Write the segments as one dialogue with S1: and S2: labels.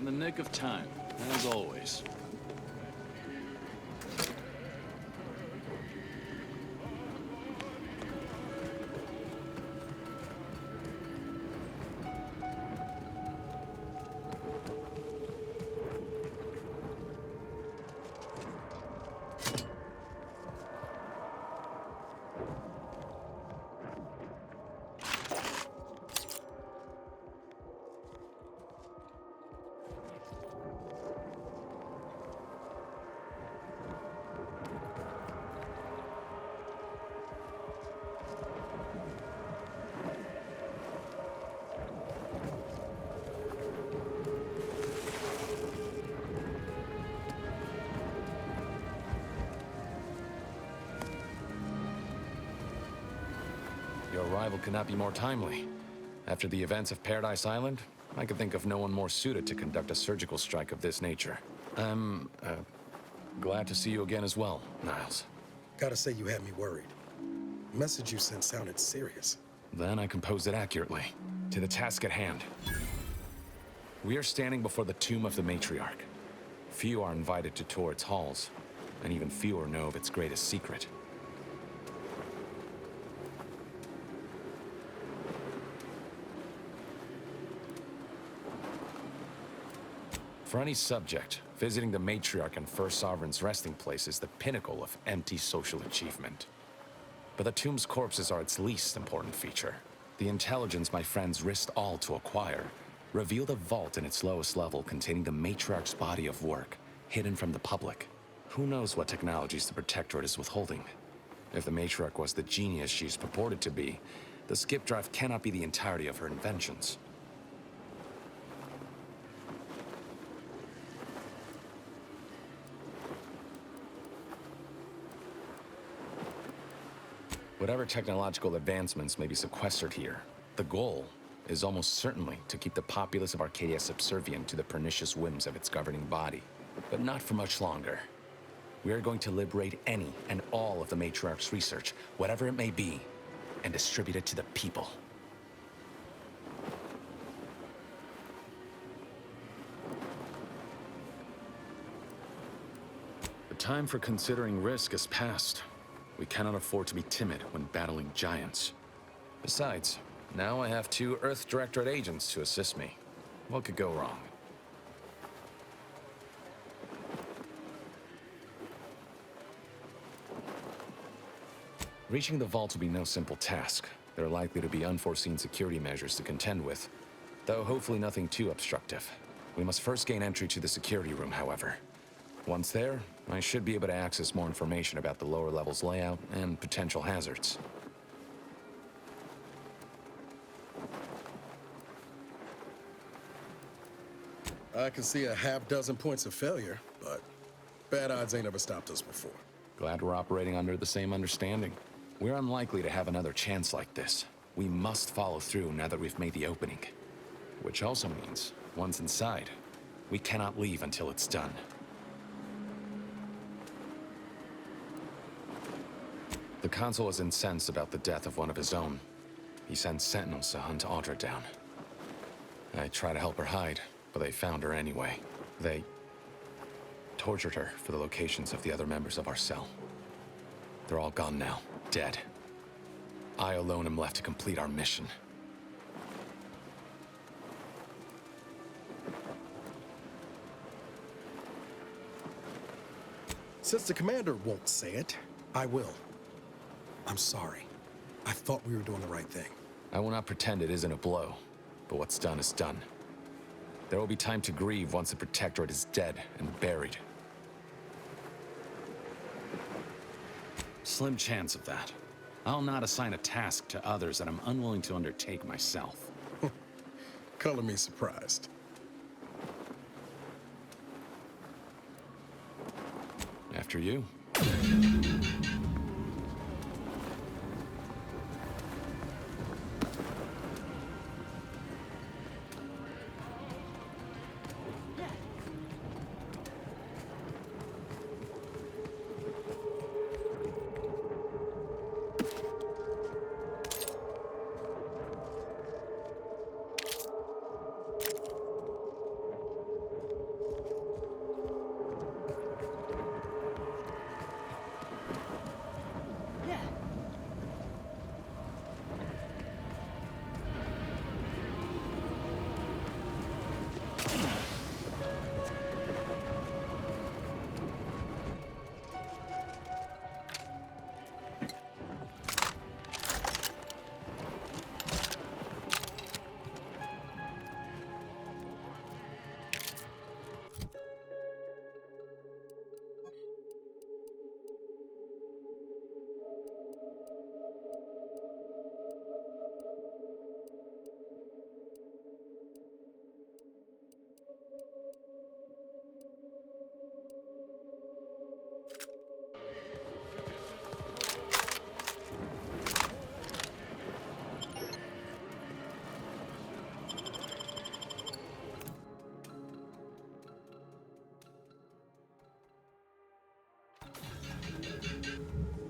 S1: the nick of time, as always.
S2: Your arrival could not be more timely. After the events of Paradise Island, I could think of no one more suited to conduct a surgical strike of this nature. I'm, glad to see you again as well, Niles.
S3: Gotta say you had me worried. The message you sent sounded serious.
S2: Then I composed it accurately. To the task at hand. We are standing before the tomb of the matriarch. Few are invited to tour its halls, and even fewer know of its greatest secret. For any subject, visiting the matriarch and First Sovereign's resting place is the pinnacle of empty social achievement. But the tomb's corpses are its least important feature. The intelligence my friends risked all to acquire revealed a vault in its lowest level containing the matriarch's body of work, hidden from the public. Who knows what technologies the Protectorate is withholding? If the matriarch was the genius she's purported to be, the skip drive cannot be the entirety of her inventions. Whatever technological advancements may be sequestered here, the goal is almost certainly to keep the populace of Arcadia subservient to the pernicious whims of its governing body. But not for much longer. We are going to liberate any and all of the matriarch's research, whatever it may be, and distribute it to the people. The time for considering risk is past. We cannot afford to be timid when battling giants. Besides, now I have 2 Earth Directorate agents to assist me. What could go wrong? Reaching the vault will be no simple task. There are likely to be unforeseen security measures to contend with, though hopefully nothing too obstructive. We must first gain entry to the security room, however. Once there, I should be able to access more information about the lower level's layout and potential hazards.
S3: I can see a half-dozen points of failure, but bad odds ain't ever stopped us before.
S2: Glad we're operating under the same understanding. We're unlikely to have another chance like this. We must follow through now that we've made the opening. Which also means, once inside, we cannot leave until it's done. The consul was incensed about the death of one of his own. He sent sentinels to hunt Audra down. I tried to help her hide, but they found her anyway. They tortured her for the locations of the other members of our cell. They're all gone now, dead. I alone am left to complete our mission.
S3: Since the commander won't say it, I will. I'm sorry. I thought we were doing the right thing.
S2: I will not pretend it isn't a blow, but what's done is done. There will be time to grieve once the Protectorate is dead and buried. Slim chance of that. I'll not assign a task to others that I'm unwilling to undertake myself.
S3: Color me surprised.
S2: After you.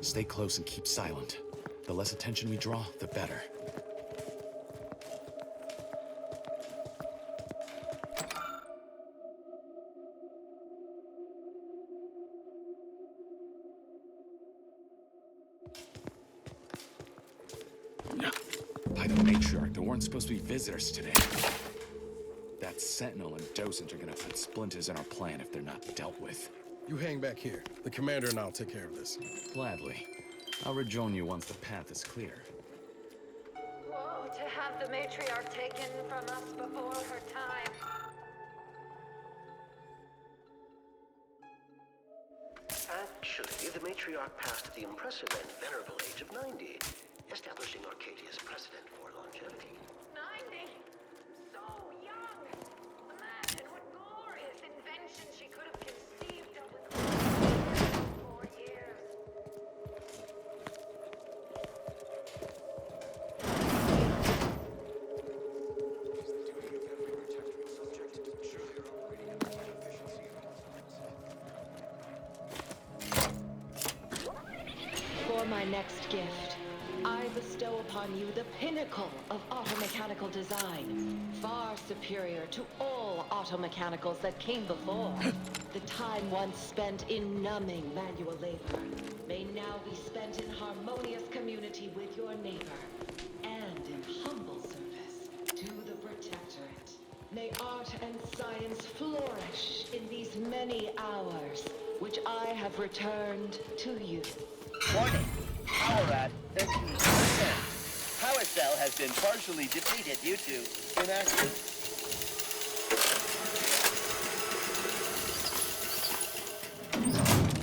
S1: Stay close and keep silent. The less attention we draw, the better. By the matriarch, there weren't supposed to be visitors today. That Sentinel and Dosage are gonna put splinters in our plan if they're not dealt with.
S3: You hang back here. The commander and I'll take care of this.
S1: Gladly. I'll rejoin you once the path is clear.
S4: Whoa, to have the matriarch taken from us before her time.
S5: Actually, the matriarch passed at the impressive and venerable age of 90, establishing Arcadia's precedent for longevity.
S4: 90? So young! Imagine what glorious invention she could have conceived of with 4 years.
S6: For my next gift, I bestow upon you the pinnacle of automechanical design, far superior to all automechanicals that came before. The time once spent in numbing manual labor may now be spent in harmonious community with your neighbor, and in humble service to the Protectorate. May art and science flourish in these many hours, which I have returned to you.
S7: Warning. Power at 15%. Power cell has been partially depleted due to inactive.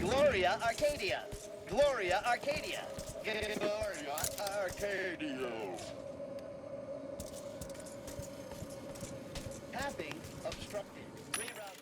S7: Gloria Arcadia. Gloria Arcadia. Gloria Arcadia. Tapping obstructed. Reroute.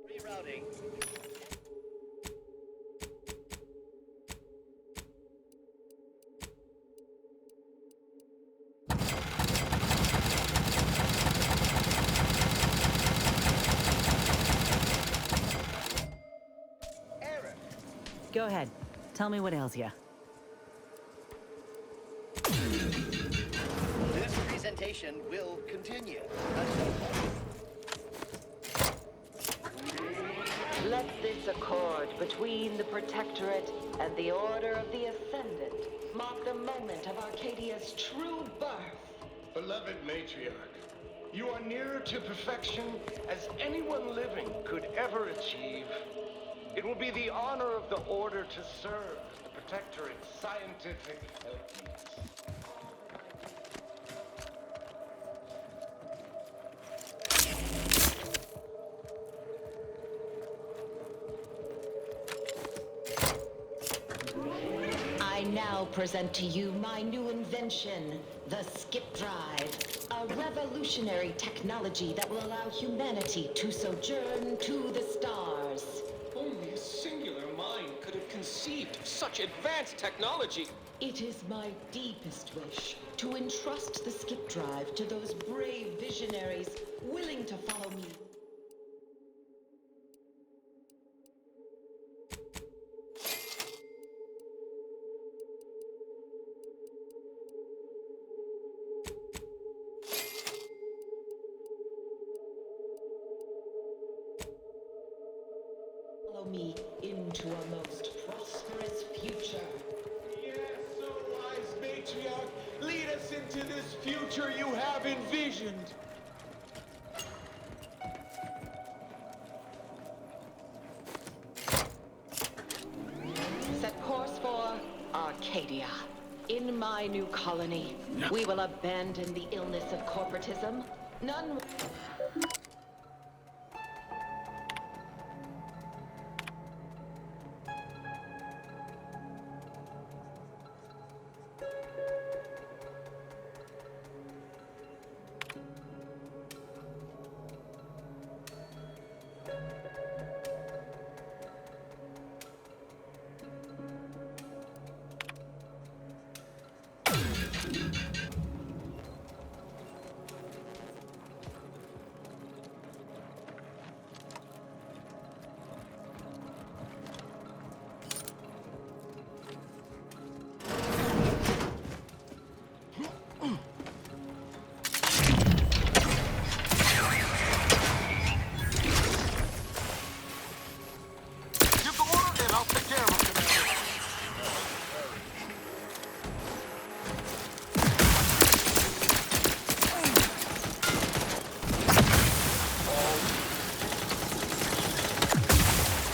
S7: Rerouting. Error.
S8: Go ahead. Tell me what ails ya.
S7: This presentation will continue until
S6: Let this accord between the Protectorate and the Order of the Ascendant mark the moment of Arcadia's true birth.
S9: Beloved matriarch, you are nearer to perfection as anyone living could ever achieve. It will be the honor of the Order to serve the Protectorate's scientific helpmeets.
S6: I now present to you my new invention, the Skip Drive, a revolutionary technology that will allow humanity to sojourn to the stars.
S10: Only a singular mind could have conceived of such advanced technology.
S6: It is my deepest wish to entrust the Skip Drive to those brave visionaries willing to follow me. follow me into a most prosperous future.
S10: Yes, so wise matriarch, lead us into this future you have envisioned.
S6: Set course for Arcadia. In my new colony, we will abandon the illness of corporatism. None.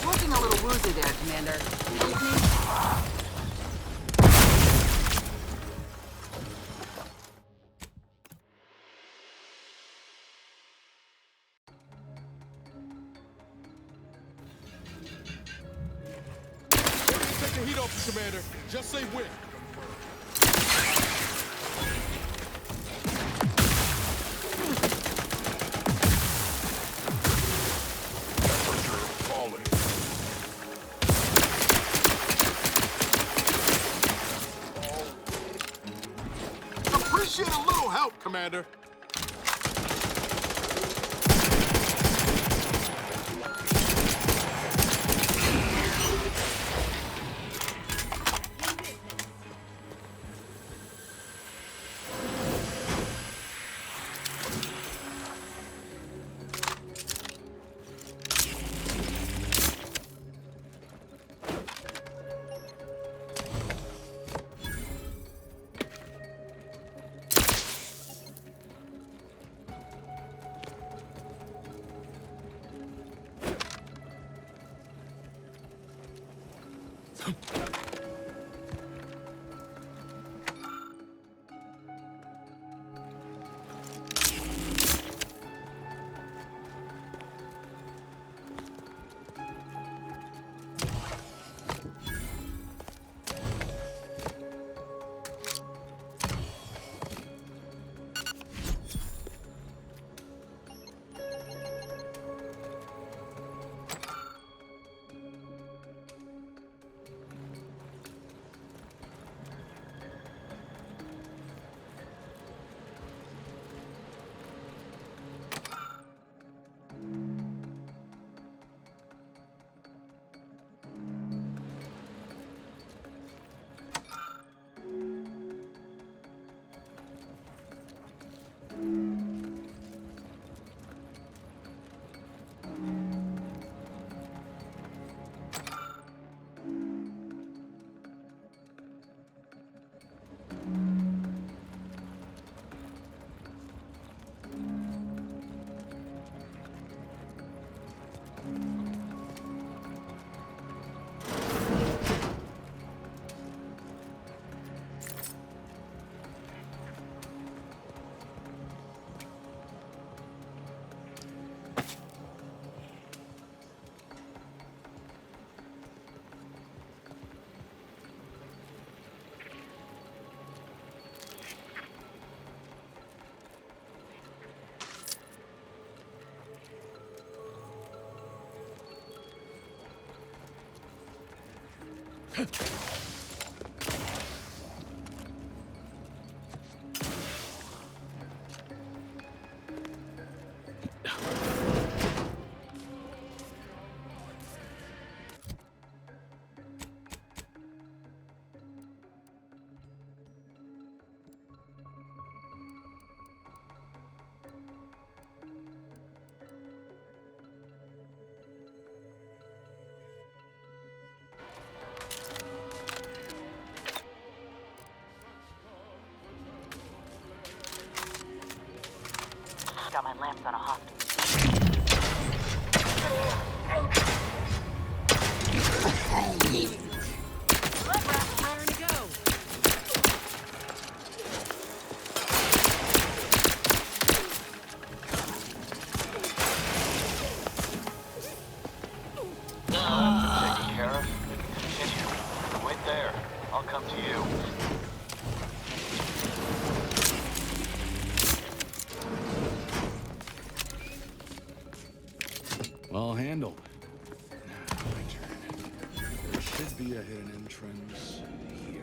S11: Looking a little woozy there, Commander.
S12: Take the heat off you, Commander. Just say when. Appreciate a little help, Commander.
S11: She's got a hostage.
S8: Raring to go.
S2: Taken care of. Continue. Wait there. I'll come to you.
S1: All handled. Now, my turn. There should be a hidden entrance here.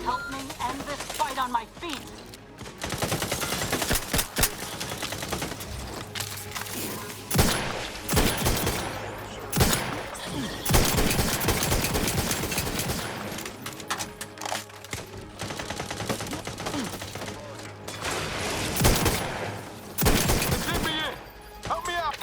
S11: Help me end this fight on my feet!
S12: Let me in! Help me out!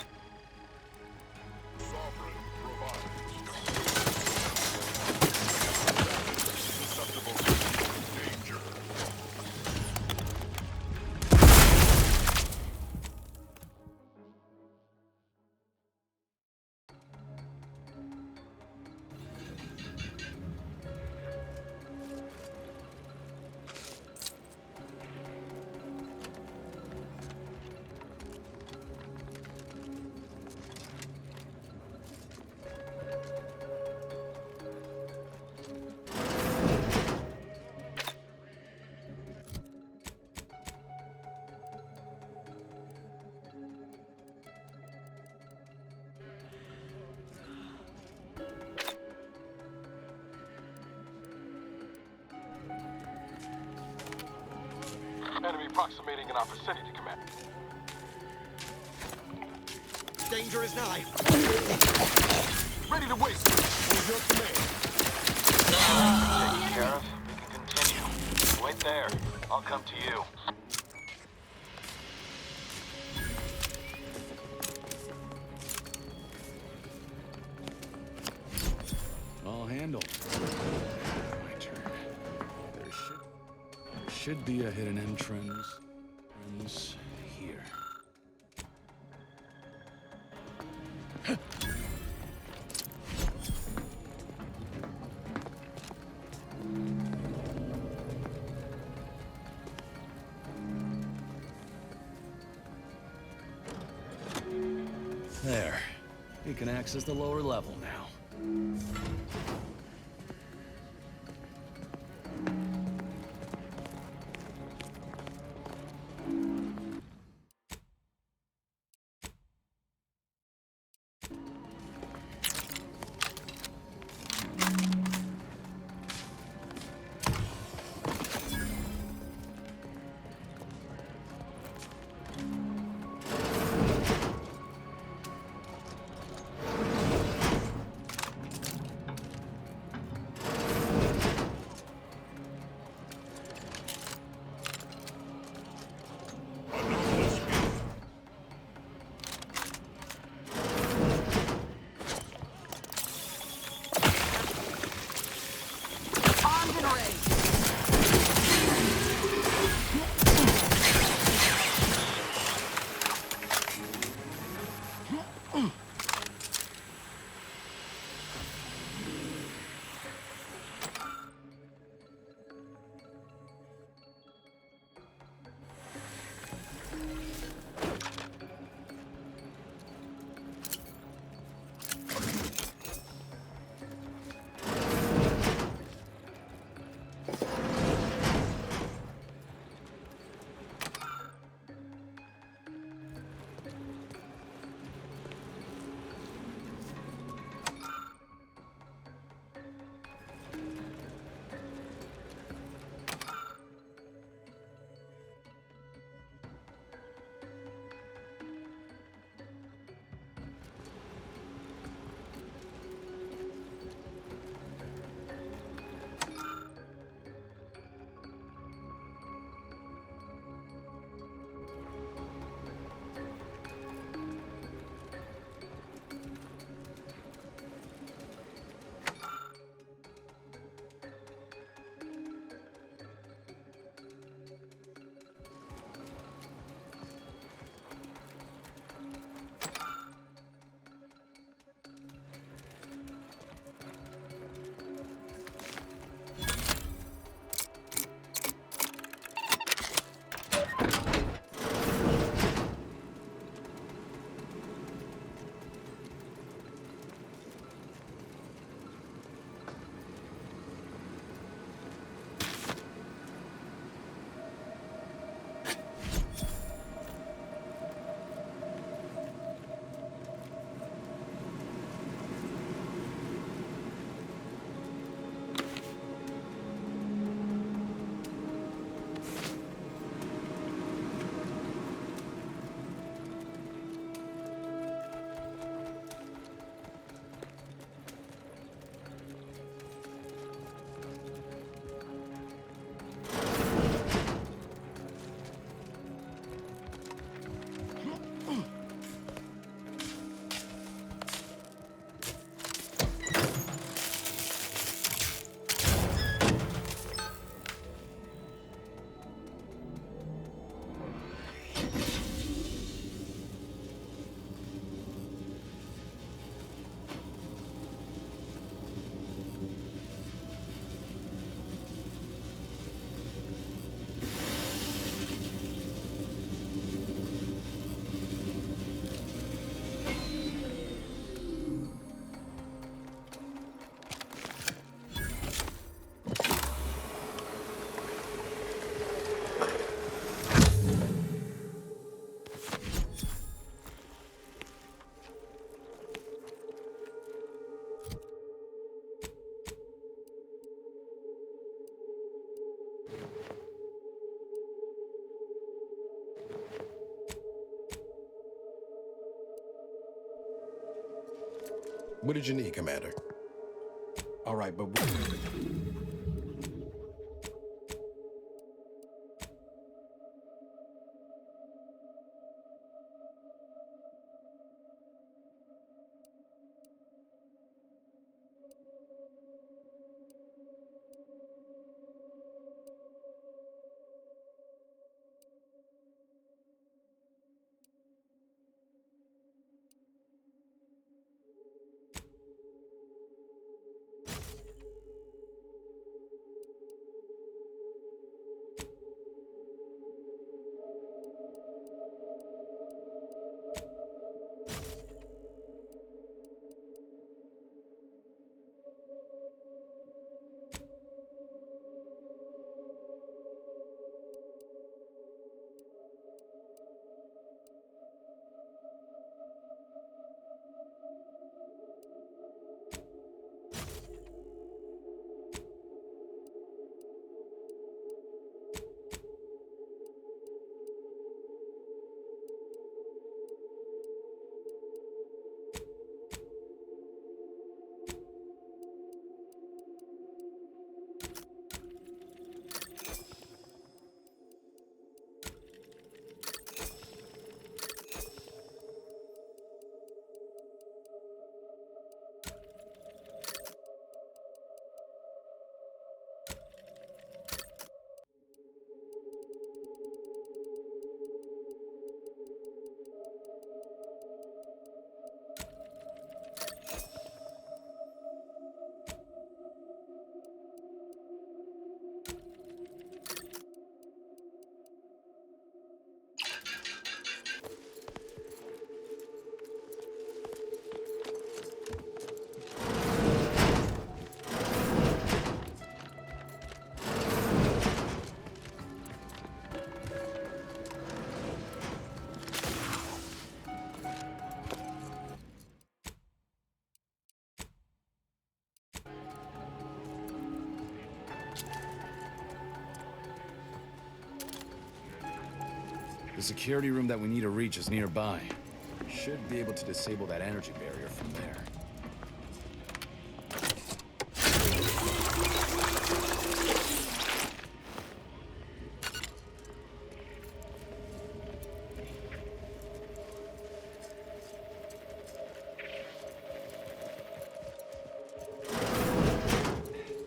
S12: Enemy approximating in our vicinity, Commander.
S3: Danger is nigh.
S12: Ready to wait. On your command.
S2: Taken care of. We can continue. Wait there. I'll come to you.
S1: All handled. My turn. There should be a hidden entrance here. There. We can access the lower level now.
S3: What did you need, Commander? All right, but...
S1: The security room that we need to reach is nearby. Should be able to disable that energy barrier from there.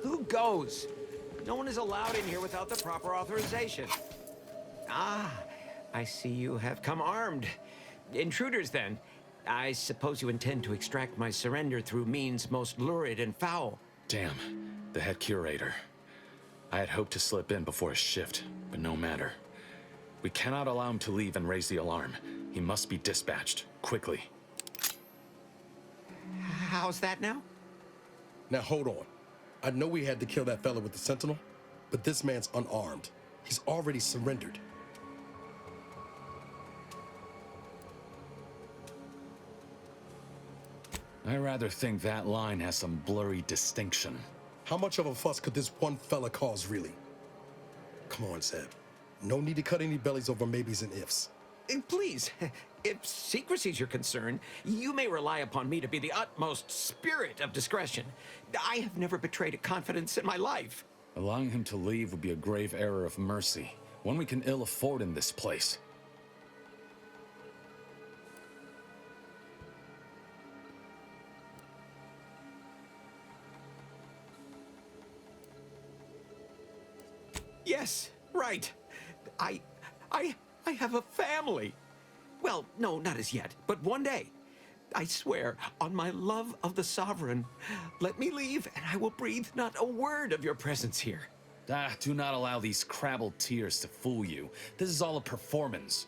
S13: Who goes? No one is allowed in here without the proper authorization. Ah, I see you have come armed. Intruders, then. I suppose you intend to extract my surrender through means most lurid and foul.
S1: Damn, the head curator. I had hoped to slip in before his shift, but no matter. We cannot allow him to leave and raise the alarm. He must be dispatched, quickly.
S13: How's that now?
S3: Now, hold on. I know we had to kill that fella with the Sentinel, but this man's unarmed. He's already surrendered.
S1: I rather think that line has some blurry distinction.
S3: How much of a fuss could this one fella cause, really? Come on, Zeb. No need to cut any bellies over maybes and ifs.
S13: Please, if secrecy's your concern, you may rely upon me to be the utmost spirit of discretion. I have never betrayed a confidence in my life.
S1: Allowing him to leave would be a grave error of mercy, one we can ill afford in this place.
S13: Yes, right. I have a family. Well, no, not as yet, but one day. I swear, on my love of the Sovereign, let me leave and I will breathe not a word of your presence here.
S1: Do not allow these crabbled tears to fool you. This is all a performance.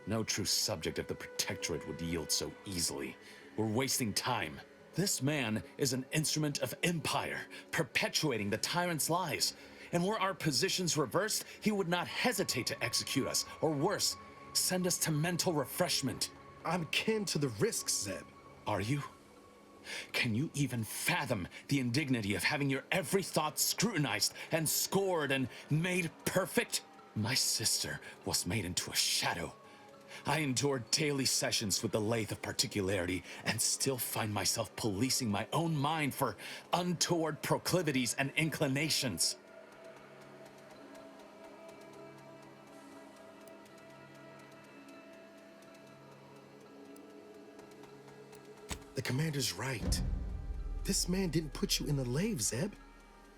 S1: No true subject of the Protectorate would yield so easily. We're wasting time. This man is an instrument of empire, perpetuating the tyrant's lies. And were our positions reversed, he would not hesitate to execute us, or worse, send us to mental refreshment.
S3: I'm kin to the risks, Zeb.
S1: Are you? Can you even fathom the indignity of having your every thought scrutinized and scored and made perfect? My sister was made into a shadow. I endure daily sessions with the lathe of particularity and still find myself policing my own mind for untoward proclivities and inclinations.
S3: The commander's right. This man didn't put you in the lathe, Zeb.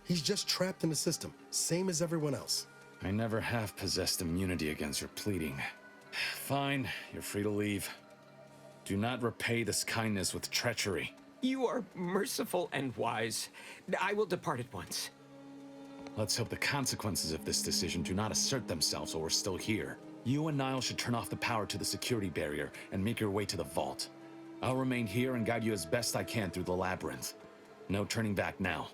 S3: He's just trapped in the system, same as everyone else.
S1: I never have possessed immunity against your pleading. Fine, you're free to leave. Do not repay this kindness with treachery.
S13: You are merciful and wise. I will depart at once.
S1: Let's hope the consequences of this decision do not assert themselves while we're still here. You and Niall should turn off the power to the security barrier and make your way to the vault. I'll remain here and guide you as best I can through the labyrinth. No turning back now.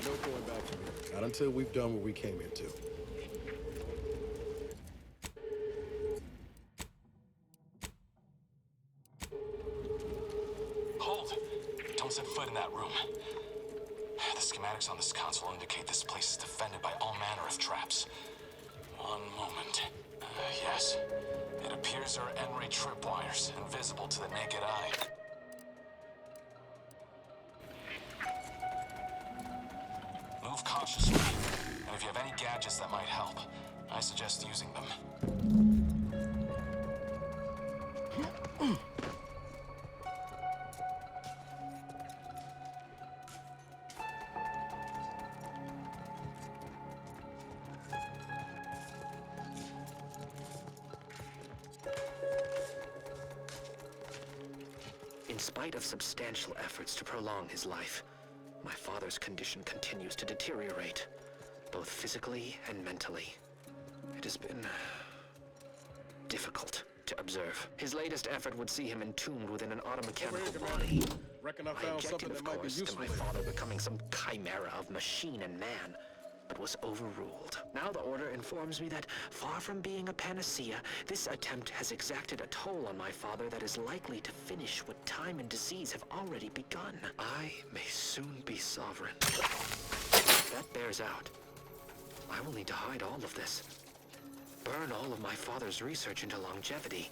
S3: No going back from here. Not until we've done what we came here to.
S2: Hold! Don't set foot in that room. The schematics on this console indicate this place is defended by all manner of traps. One moment. Yes. It appears there are N-ray tripwires, invisible to the naked eye. Move cautiously, and if you have any gadgets that might help, I suggest using them.
S5: In spite of substantial efforts to prolong his life, my father's condition continues to deteriorate, both physically and mentally. It has been difficult to observe. His latest effort would see him entombed within an automechanical body.
S3: Reckon I
S5: I
S3: found
S5: objected,
S3: something that
S5: of
S3: might be
S5: course, to
S3: useful
S5: my
S3: there.
S5: father becoming some chimera of machine and man, but was overruled. Now the Order informs me that, far from being a panacea, this attempt has exacted a toll on my father that is likely to finish what time and disease have already begun. I may soon be sovereign. That bears out. I will need to hide all of this. Burn all of my father's research into longevity.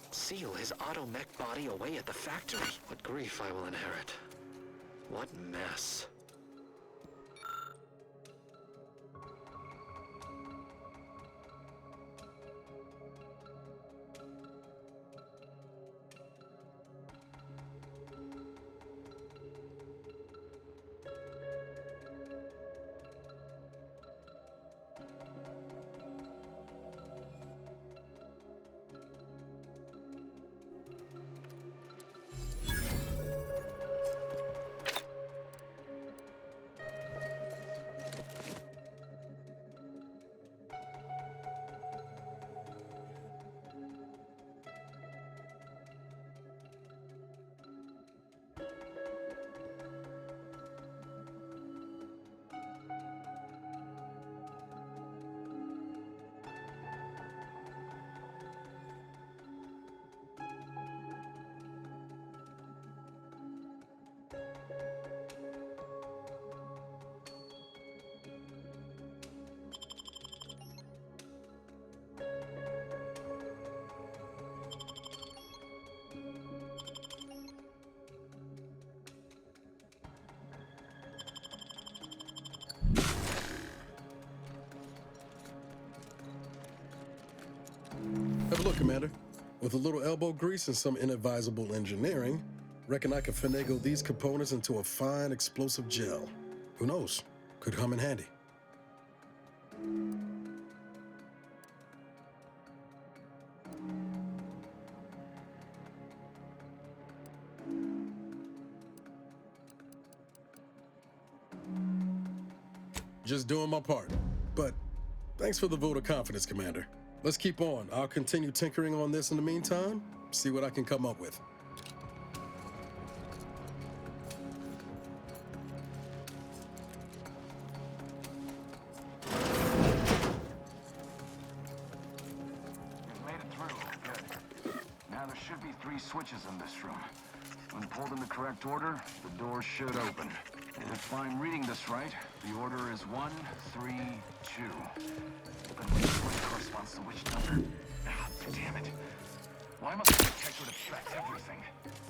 S5: Seal his auto-mech body away at the factory. What grief I will inherit. What mess.
S3: Have a look, Commander. With a little elbow grease and some inadvisable engineering, reckon I can finagle these components into a fine explosive gel. Who knows? Could come in handy. Just doing my part. But thanks for the vote of confidence, Commander. Let's keep on. I'll continue tinkering on this in the meantime, see what I can come up with.
S14: You've made it through. Good. Now there should be 3 switches in this room. When pulled in the correct order, the doors should open. And if I'm reading this right, the order is 1, 3, 2. But which switch corresponds to which number? Ah, damn it. Why must the detector affect everything?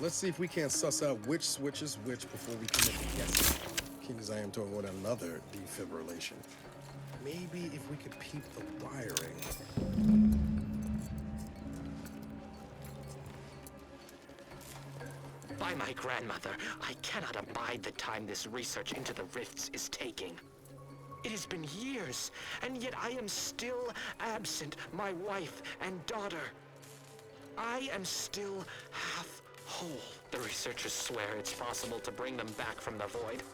S3: Let's see if we can't suss out which switch is which before we commit to guessing. Keen as I am to avoid another defibrillation. Maybe if we could peep the wiring.
S5: By my grandmother, I cannot abide the time this research into the rifts is taking. It has been years, and yet I am still absent my wife and daughter. I am still half whole. The researchers swear it's possible to bring them back from the void.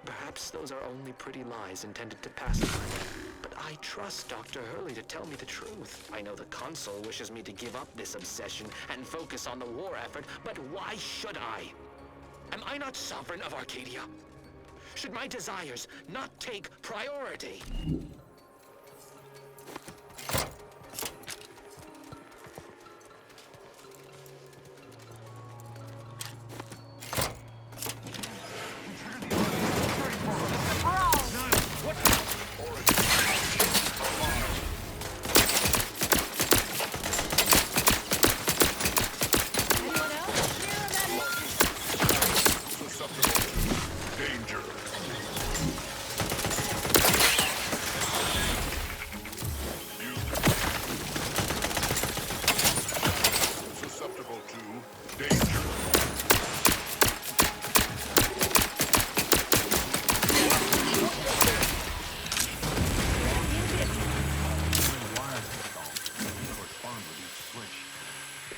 S5: Perhaps those are only pretty lies intended to pacify me. But I trust Dr. Hurley to tell me the truth. I know the Consul wishes me to give up this obsession and focus on the war effort, but why should I? Am I not sovereign of Arcadia? Should my desires not take priority?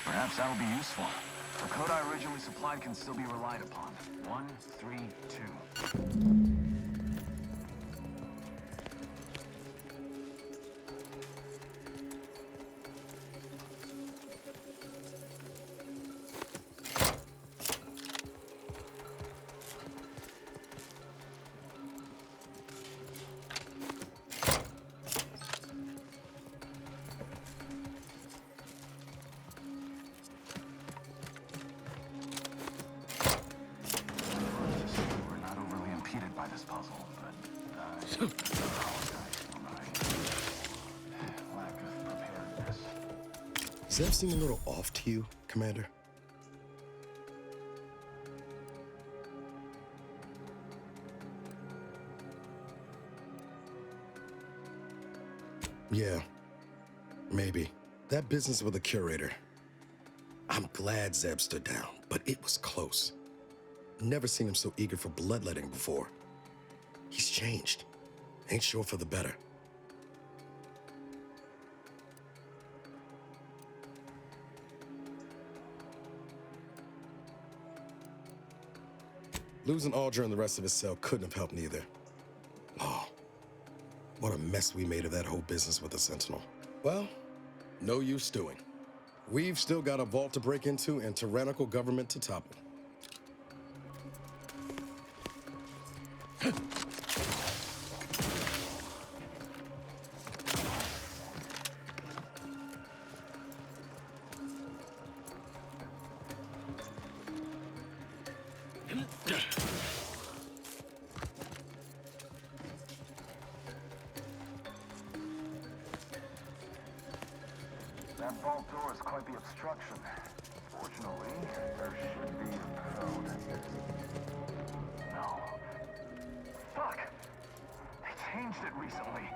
S14: Perhaps that'll be useful. The code I originally supplied can still be relied upon. 1, 3, 2.
S3: Does that seem a little off to you, Commander? Yeah, maybe. That business with the curator. I'm glad Zeb stood down, but it was close. Never seen him so eager for bloodletting before. He's changed. Ain't sure for the better. Losing Aldra and the rest of his cell couldn't have helped neither. Oh, what a mess we made of that whole business with the Sentinel. Well, no use stewing. We've still got a vault to break into and tyrannical government to topple.
S14: That vault door is quite the obstruction. Fortunately, there should be a code. No. Fuck! They changed it recently.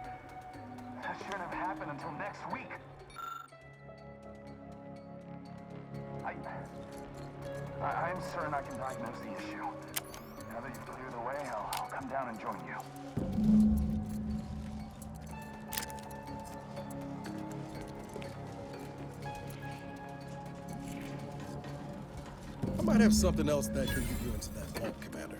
S14: That shouldn't have happened until next week. I'm certain I can diagnose the issue. Now that you've cleared the way, I'll come down and join you.
S3: I might have something else that can get you into that vault, Commander.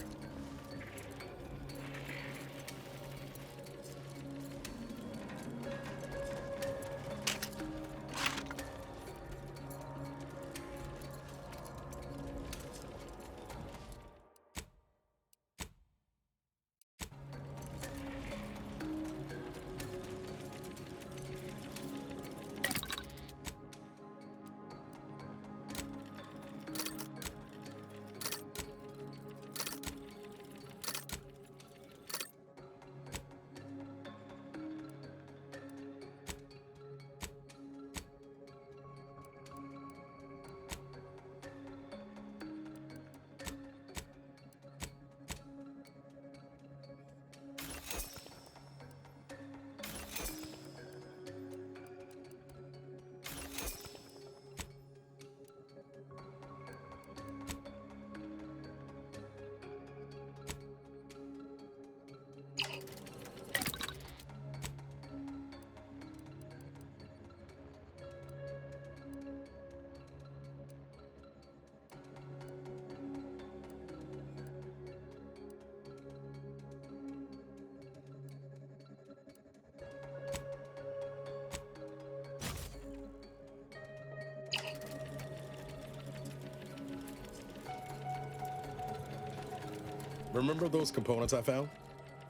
S3: Remember those components I found?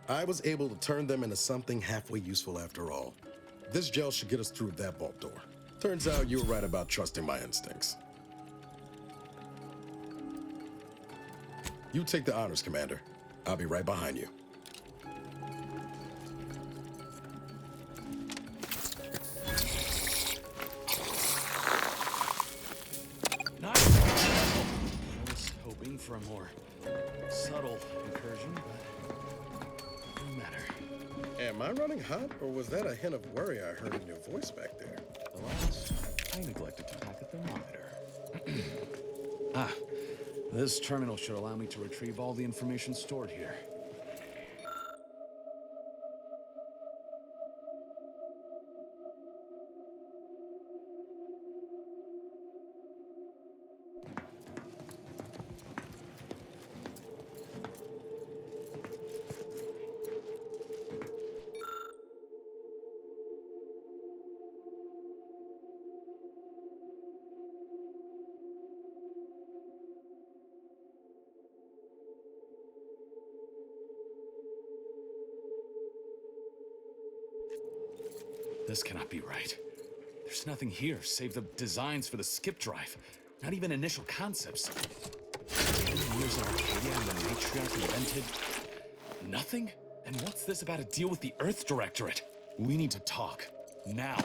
S3: I was able to turn them into something halfway useful after all. This gel should get us through that vault door. Turns out you were right about trusting my instincts. You take the honors, Commander. I'll be right behind you.
S1: Nice. I was hoping for a more subtle incursion, but no matter.
S3: Am I running hot, or was that a hint of worry I heard in your voice back there?
S1: Alas, I neglected to pack a thermometer. This terminal should allow me to retrieve all the information stored here. This cannot be right. There's nothing here save the designs for the skip drive. Not even initial concepts. 10 years of Arcadia and the Matriarch invented nothing? And what's this about a deal with the Earth Directorate? We need to talk. Now.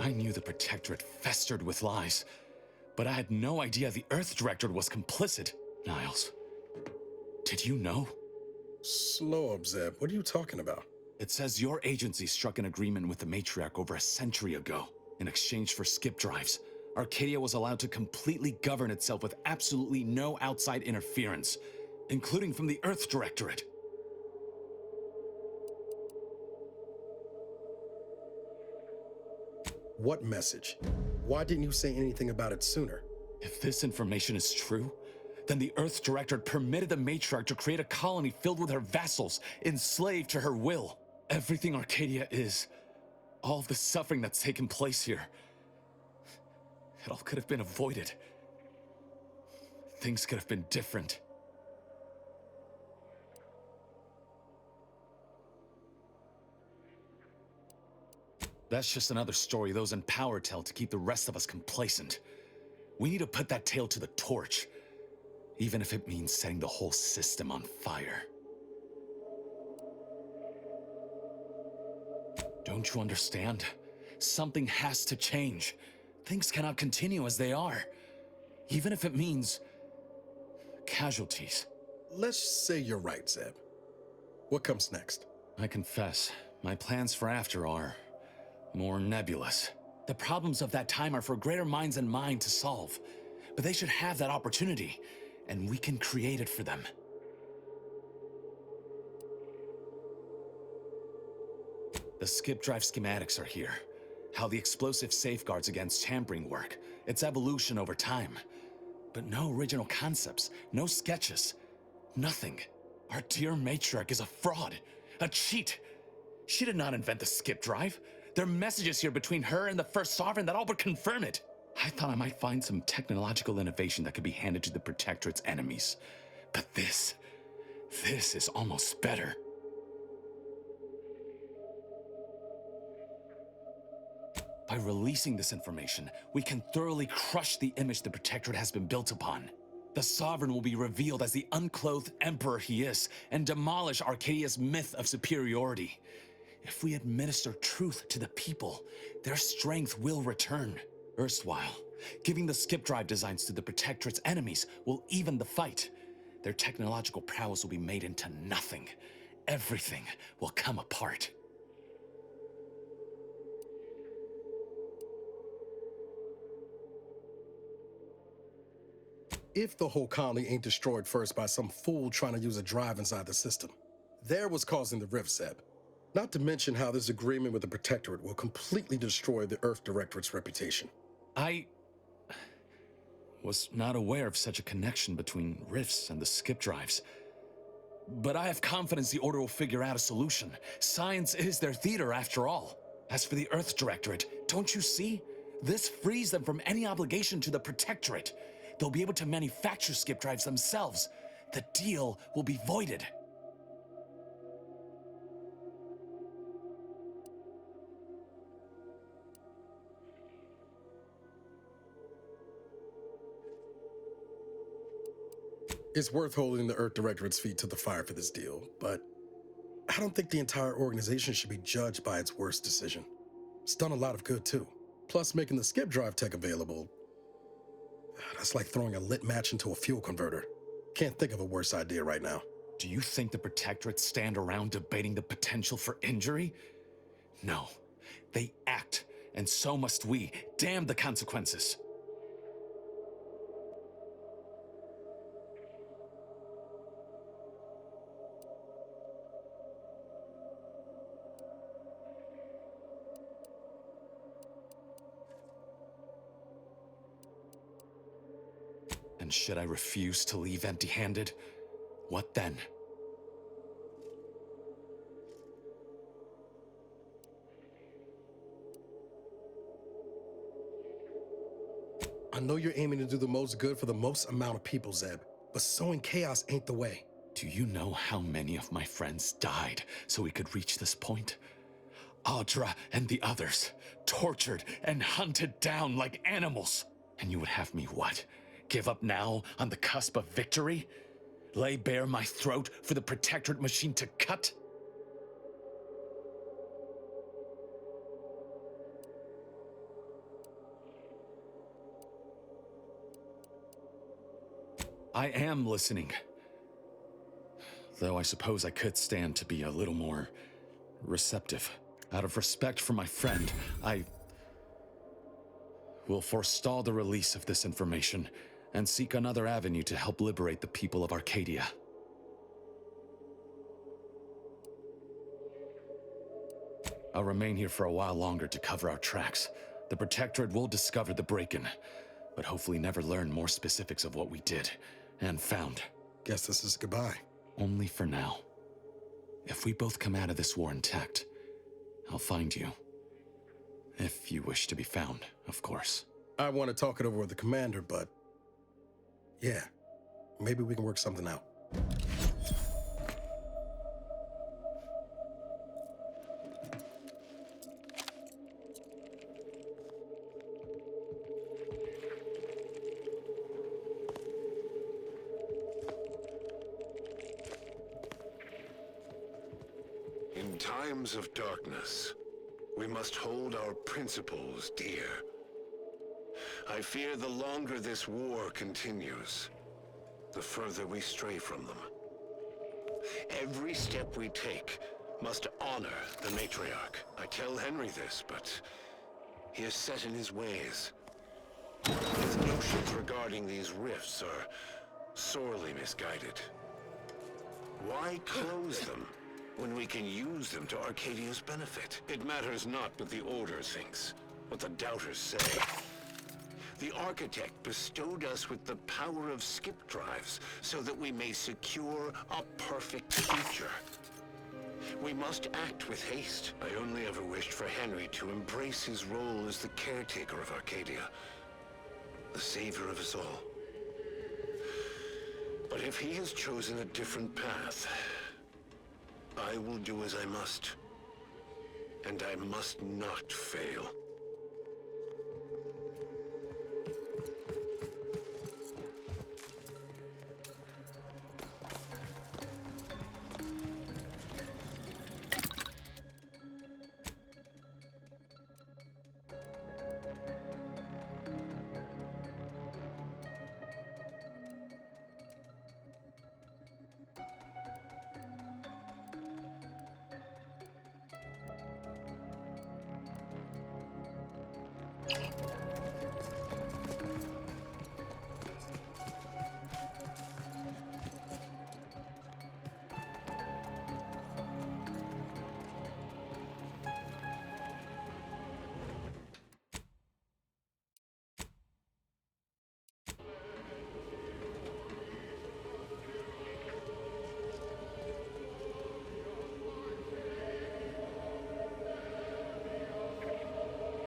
S1: I knew the Protectorate festered with lies, but I had no idea the Earth Directorate was complicit. Niles, did you know?
S3: Slow up, Zeb. What are you talking about?
S1: It says your agency struck an agreement with the Matriarch over a century ago. In exchange for skip drives, Arcadia was allowed to completely govern itself with absolutely no outside interference, including from the Earth Directorate.
S3: What message? Why didn't you say anything about it sooner?
S1: If this information is true, then the Earth Directorate permitted the Matriarch to create a colony filled with her vassals, enslaved to her will. Everything Arcadia is, all of the suffering that's taken place here, it all could have been avoided. Things could have been different. That's just another story those in power tell to keep the rest of us complacent. We need to put that tale to the torch, even if it means setting the whole system on fire. Don't you understand? Something has to change. Things cannot continue as they are, even if it means casualties.
S3: Let's say you're right, Zeb. What comes next?
S1: I confess, my plans for after are more nebulous. The problems of that time are for greater minds than mine to solve, but they should have that opportunity, and we can create it for them. The skip drive schematics are here. How the explosive safeguards against tampering work, its evolution over time. But no original concepts, no sketches, nothing. Our dear Matriarch is a fraud, a cheat. She did not invent the skip drive. There are messages here between her and the First Sovereign that all but confirm it. I thought I might find some technological innovation that could be handed to the Protectorate's enemies. But this is almost better. By releasing this information, we can thoroughly crush the image the Protectorate has been built upon. The Sovereign will be revealed as the unclothed emperor he is, and demolish Arcadia's myth of superiority. If we administer truth to the people, their strength will return. Erstwhile, giving the skip drive designs to the Protectorate's enemies will even the fight. Their technological prowess will be made into nothing. Everything will come apart.
S3: If the whole colony ain't destroyed first by some fool trying to use a drive inside the system, there was causing the rift, Zeb. Not to mention how this agreement with the Protectorate will completely destroy the Earth Directorate's reputation.
S1: I was not aware of such a connection between rifts and the skip drives. But I have confidence the Order will figure out a solution. Science is their theater, after all. As for the Earth Directorate, don't you see? This frees them from any obligation to the Protectorate. They'll be able to manufacture skip drives themselves. The deal will be voided.
S3: It's worth holding the Earth Directorate's feet to the fire for this deal, but I don't think the entire organization should be judged by its worst decision. It's done a lot of good, too. Plus, making the skip drive tech available, that's like throwing a lit match into a fuel converter. Can't think of a worse idea right now.
S1: Do you think the Protectorate stand around debating the potential for injury? No. They act, and so must we. Damn the consequences. And should I refuse to leave empty-handed? What then?
S3: I know you're aiming to do the most good for the most amount of people, Zeb, but sowing chaos ain't the way.
S1: Do you know how many of my friends died so we could reach this point? Audra and the others, tortured and hunted down like animals. And you would have me what? Give up now on the cusp of victory? Lay bare my throat for the Protectorate machine to cut? I am listening. Though I suppose I could stand to be a little more receptive. Out of respect for my friend, I will forestall the release of this information and seek another avenue to help liberate the people of Arcadia. I'll remain here for a while longer to cover our tracks. The Protectorate will discover the break-in, but hopefully never learn more specifics of what we did and found.
S3: Guess this is goodbye.
S1: Only for now. If we both come out of this war intact, I'll find you. If you wish to be found, of course.
S3: I want to talk it over with the commander, but yeah, maybe we can work something out.
S15: In times of darkness, we must hold our principles dear. I fear the longer this war continues, the further we stray from them. Every step we take must honor the matriarch. I tell Henry this, but he is set in his ways. His notions regarding these rifts are sorely misguided. Why close them when we can use them to Arcadia's benefit? It matters not what the Order thinks, what the Doubters say. The Architect bestowed us with the power of skip drives so that we may secure a perfect future. We must act with haste. I only ever wished for Henry to embrace his role as the caretaker of Arcadia, the savior of us all. But if he has chosen a different path, I will do as I must. And I must not fail.